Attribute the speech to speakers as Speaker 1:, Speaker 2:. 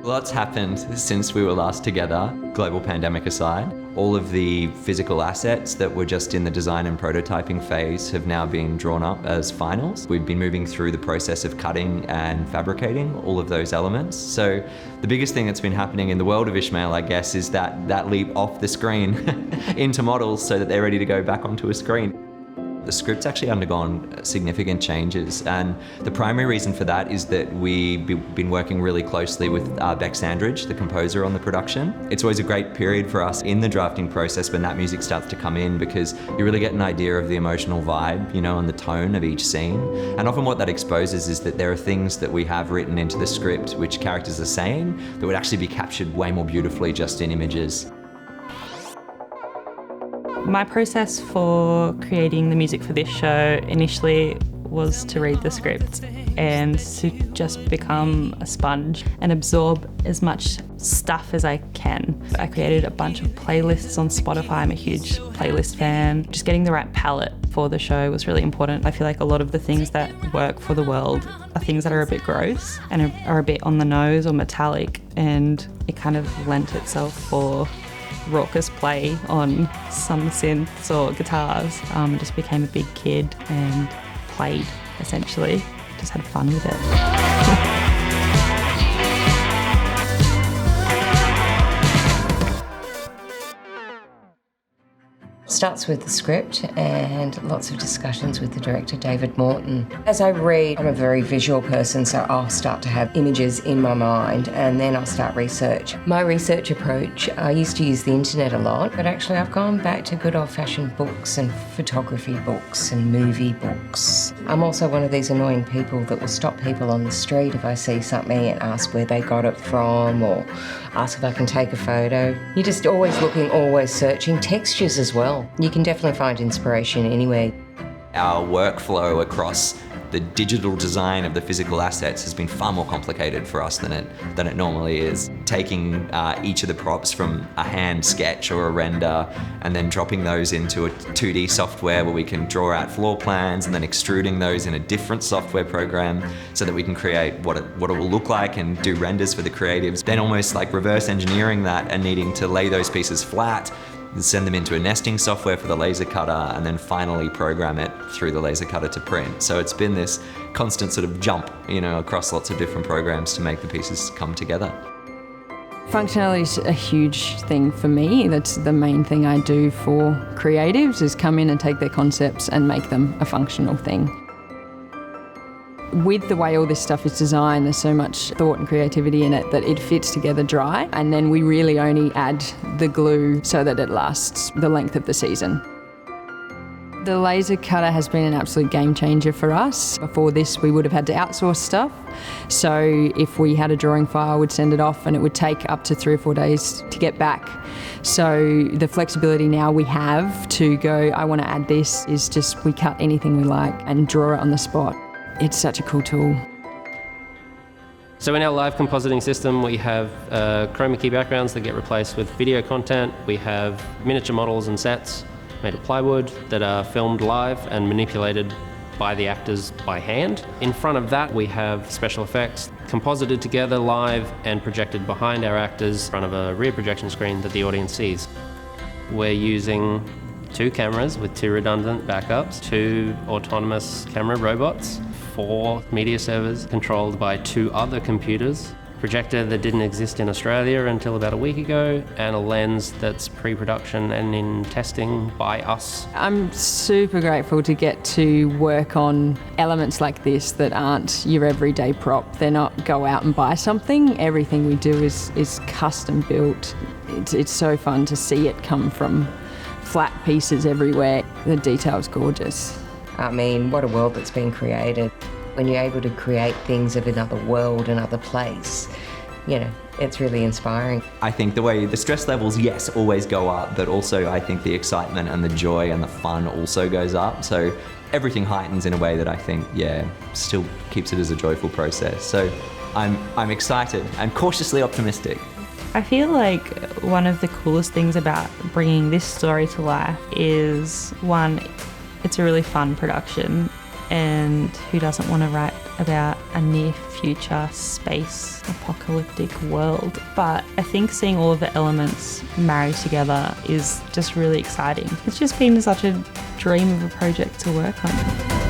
Speaker 1: Lots happened since we were last together, global pandemic aside. All of the physical assets that were just in the design and prototyping phase have now been drawn up as finals. We've been moving through the process of cutting and fabricating all of those elements. So the biggest thing that's been happening in the world of Ishmael, I guess, is that leap off the screen into models so that they're ready to go back onto a screen. The script's actually undergone significant changes, and the primary reason for that is that we've been working really closely with Beck Sandridge, the composer on the production. It's always a great period for us in the drafting process when that music starts to come in, because you really get an idea of the emotional vibe, you know, and the tone of each scene. And often what that exposes is that there are things that we have written into the script which characters are saying that would actually be captured way more beautifully just in images.
Speaker 2: My process for creating the music for this show initially was to read the script and to just become a sponge and absorb as much stuff as I can. I created a bunch of playlists on Spotify. I'm a huge playlist fan. Just getting the right palette for the show was really important. I feel like a lot of the things that work for the world are things that are a bit gross and are a bit on the nose or metallic, and it kind of lent itself for raucous play on some synths or guitars. Just became a big kid and played, essentially. Just had fun with it.
Speaker 3: Starts with the script and lots of discussions with the director, David Morton. As I read, I'm a very visual person, so I'll start to have images in my mind and then I'll start research. My research approach, I used to use the internet a lot, but actually I've gone back to good old-fashioned books and photography books and movie books. I'm also one of these annoying people that will stop people on the street if I see something and ask where they got it from, or ask if I can take a photo. You're just always looking, always searching. Textures as well. You can definitely find inspiration anywhere.
Speaker 1: Our workflow across the digital design of the physical assets has been far more complicated for us than it normally is. Taking each of the props from a hand sketch or a render and then dropping those into a 2D software where we can draw out floor plans, and then extruding those in a different software program so that we can create what it will look like and do renders for the creatives. Then almost like reverse engineering that and needing to lay those pieces flat, send them into a nesting software for the laser cutter, and then finally program it through the laser cutter to print. So it's been this constant sort of jump, you know, across lots of different programs to make the pieces come together.
Speaker 4: Functionality is a huge thing for me. That's the main thing I do for creatives, is come in and take their concepts and make them a functional thing. With the way all this stuff is designed, there's so much thought and creativity in it that it fits together dry, and then we really only add the glue so that it lasts the length of the season. The laser cutter has been an absolute game changer for us. Before this, we would have had to outsource stuff. So if we had a drawing file, we'd send it off and it would take up to 3 or 4 days to get back. So the flexibility now we have to go, I want to add this, is just we cut anything we like and draw it on the spot. It's such a cool tool.
Speaker 5: So in our live compositing system, we have chroma key backgrounds that get replaced with video content. We have miniature models and sets made of plywood that are filmed live and manipulated by the actors by hand. In front of that, we have special effects composited together live and projected behind our actors in front of a rear projection screen that the audience sees. We're using 2 cameras with 2 redundant backups, 2 autonomous camera robots, 4 media servers controlled by 2 other computers, a projector that didn't exist in Australia until about a week ago, and a lens that's pre-production and in testing by us. I'm
Speaker 4: super grateful to get to work on elements like this that aren't your everyday prop. They're not go out and buy something. Everything we do is custom built. It's so fun to see it come from flat pieces everywhere. The detail's gorgeous.
Speaker 3: I mean, what a world that's been created. When you're able to create things of another world, another place, you know, it's really inspiring.
Speaker 1: I think the way the stress levels, yes, always go up, but also I think the excitement and the joy and the fun also goes up. So everything heightens in a way that I think, yeah, still keeps it as a joyful process. So I'm excited and cautiously optimistic.
Speaker 2: I feel like one of the coolest things about bringing this story to life is, one, it's a really fun production. and who doesn't want to write about a near future space apocalyptic world? But I think seeing all of the elements married together is just really exciting. It's just been such a dream of a project to work on.